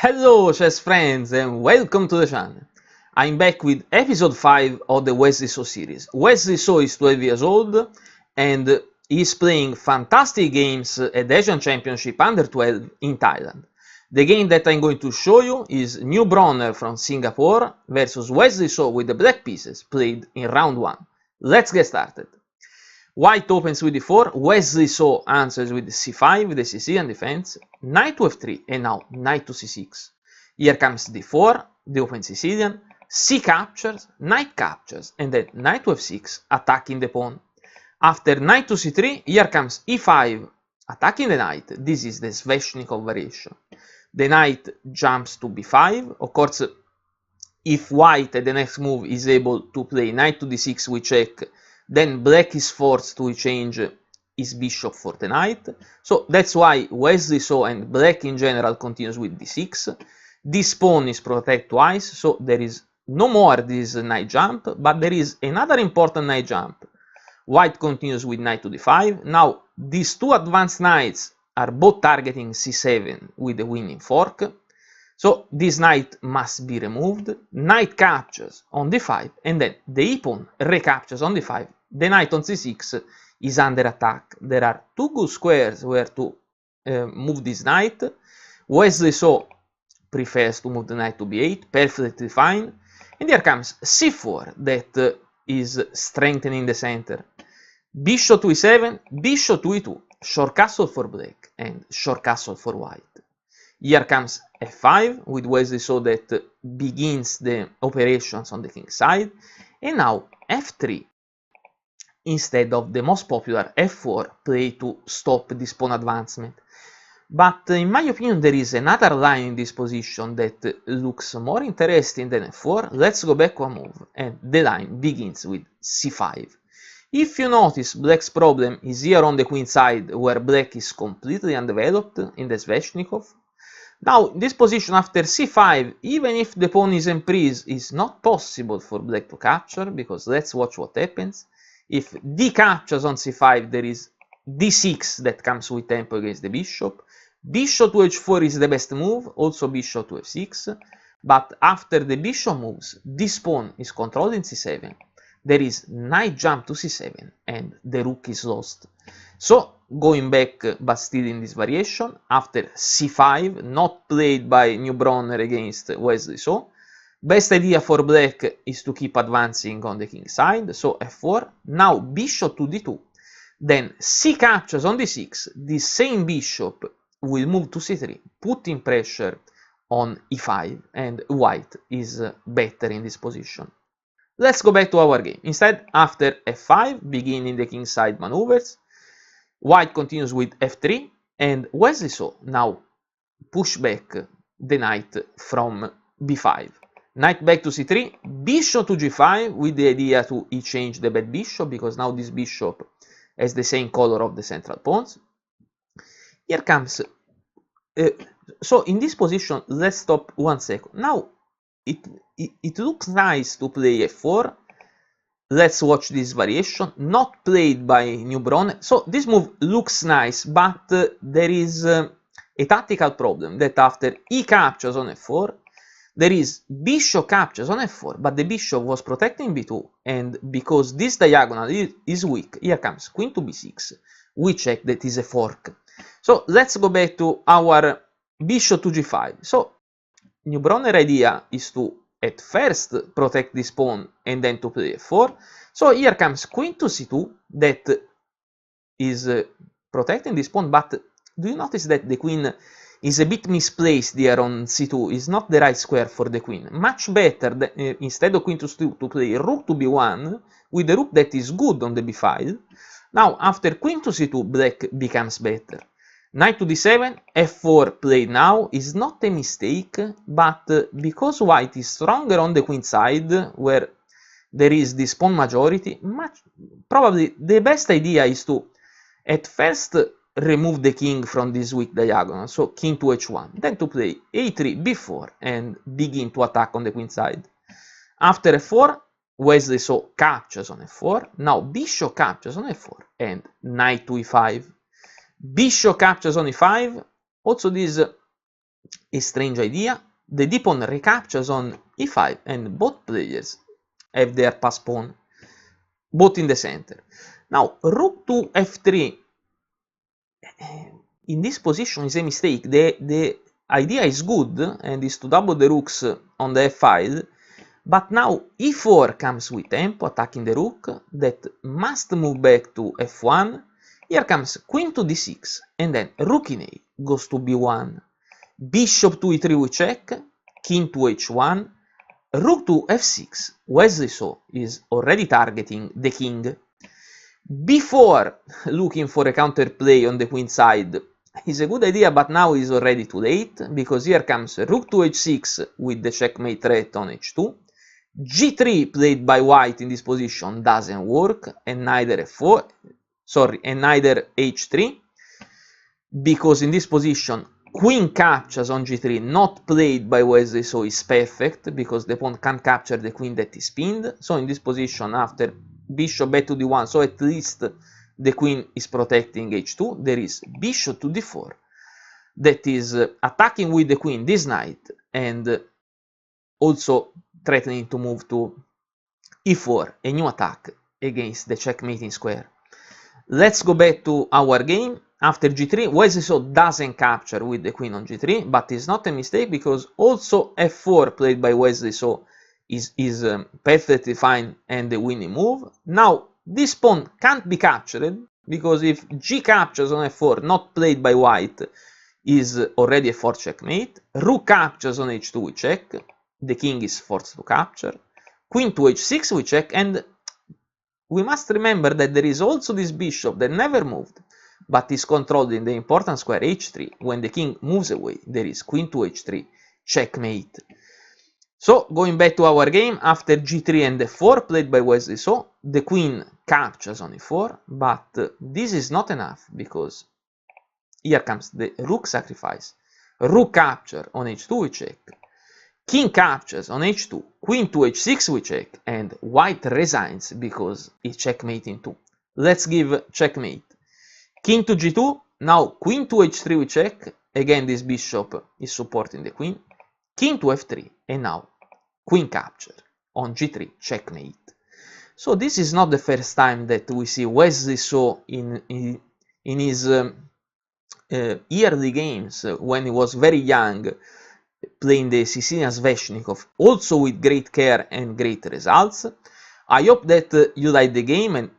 Hello chess friends and welcome to the channel. I'm back with episode 5 of the Wesley So series. Wesley So is 12 years old and he's playing fantastic games at the Asian Championship under 12 in Thailand. The game that I'm going to show you is Neubronner from Singapore versus Wesley So with the black pieces played in round 1. Let's get started. White opens with d4, Wesley So answers with c5 with the Sicilian defense, knight to f3 and now knight to c6. Here comes d4, the open Sicilian, c captures, knight captures and then knight to f6 attacking the pawn. After knight to c3, here comes e5 attacking the knight. This is the Sveshnikov Variation. The knight jumps to b5, of course if white at the next move is able to play knight to d6 with check, then black is forced to change his bishop for the knight. So that's why Wesley So and black in general continues with d6. This pawn is protected twice, so there is no more this knight jump, but there is another important knight jump. White continues with knight to d5. Now these two advanced knights are both targeting c7 with the winning fork. So this knight must be removed. Knight captures on d5 and then the e-pawn recaptures on d5. The knight on c6 is under attack. There are two good squares where to move this knight. Wesley So prefers to move the knight to b8, perfectly fine. And here comes c4 that is strengthening the center. Bishop to e7, bishop to e2, short castle for black and short castle for white. Here comes f5 with Wesley So that begins the operations on the king's side. And now f3 instead of the most popular f4 play to stop this pawn advancement. But in my opinion there is another line in this position that looks more interesting than f4. Let's go back one move and the line begins with c5. If you notice, black's problem is here on the queen side where black is completely undeveloped in the Sveshnikov. Now, in this position after c5, even if the pawn is emprise, it's not possible for black to capture, because let's watch what happens. If d captures on c5, there is d6 that comes with tempo against the bishop. Bishop to h4 is the best move, also bishop to f6. But after the bishop moves, this pawn is controlled in c7. There is knight jump to c7 and the rook is lost. So, going back but still in this variation, after c5, not played by Neubronner against Wesley So, best idea for black is to keep advancing on the king side, so f4, now bishop to d2, then c captures on d6, the same bishop will move to c3, putting pressure on e5, and white is better in this position. Let's go back to our game. Instead, after f5, beginning the king side maneuvers, white continues with f3, and Wesley So now push back the knight from b5. Knight back to c3, bishop to g5 with the idea to exchange the bad bishop, because now this bishop has the same color of the central pawns. Here comes... so in this position, let's stop 1 second. Now, it looks nice to play f4. Let's watch this variation, not played by Neubronner. So this move looks nice, but there is a tactical problem that after e captures on f4, there is bishop captures on f4, but the bishop was protecting b2, and because this diagonal is weak, here comes queen to b6. We check that is a fork. So let's go back to our bishop to g5. So Neubronner idea is to at first protect this pawn and then to play f4. So here comes queen to c2 that is protecting this pawn, but do you notice that the queen is a bit misplaced here on c2, is not the right square for the queen. Much better than, instead of queen to c2 to play rook to b1 with the rook that is good on the b file. Now after queen to c2 black becomes better. Knight to d7, f4 played now is not a mistake, but because white is stronger on the queen side, where there is this pawn majority, probably the best idea is to at first remove the king from this weak diagonal, so king to h1, then to play a3, b4 and begin to attack on the queen side. After f4, Wesley So captures on f4, now bishop captures on f4 and knight to e5. Bishop captures on e5, also this a strange idea. The d pawn recaptures on e5 and both players have their pass pawn, both in the center. Now rook to f3 in this position is a mistake. The idea is good and is to double the rooks on the f-file, but now e4 comes with tempo, attacking the rook that must move back to f1. Here comes queen to d6, and then rook in a goes to b1, bishop to e3 we check, king to h1, rook to f6. Wesley So is already targeting the king. Before looking for a counterplay on the queen side is a good idea, but now is already too late, because here comes rook to h6 with the checkmate threat on h2. g3 played by white in this position doesn't work, and neither f4, and neither h3, because in this position queen captures on g3, not played by Wesley So, is perfect, because the pawn can't capture the queen that is pinned. So in this position, after bishop back to d1, so at least the queen is protecting h2, there is bishop to d4 that is attacking with the queen this knight, and also threatening to move to e4, a new attack against the checkmating square. Let's go back to our game. After g3, Wesley So doesn't capture with the queen on g3, but it's not a mistake, because also f4 played by Wesley So is perfectly fine and the winning move. Now this pawn can't be captured, because if g captures on f4, not played by white, is already a 4 checkmate. Rook captures on h2 we check, the king is forced to capture. Queen to h6 we check, and we must remember that there is also this bishop that never moved, but is controlled in the important square h3. When the king moves away, there is queen to h3, checkmate. So, going back to our game, after g3 and f4 played by Wesley So, the queen captures on e4, but this is not enough, because here comes the rook sacrifice. Rook capture on h2 we check, king captures on h2, queen to h6 we check, and white resigns because it's checkmating too. Let's give checkmate. King to g2, now queen to h3 we check, again this bishop is supporting the queen, king to f3, and now queen capture on g3, checkmate. So this is not the first time that we see Wesley So in his early games, when he was very young, playing the Sicilian Sveshnikov, also with great care and great results. I hope that you like the game, and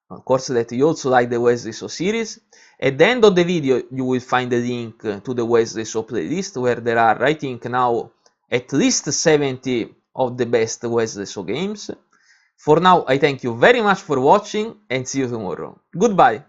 of course that you also like the Wesley So series. At the end of the video you will find a link to the Wesley So playlist, where there are, I think now, at least 70 of the best Wesley So games. For now, I thank you very much for watching, and see you tomorrow. Goodbye!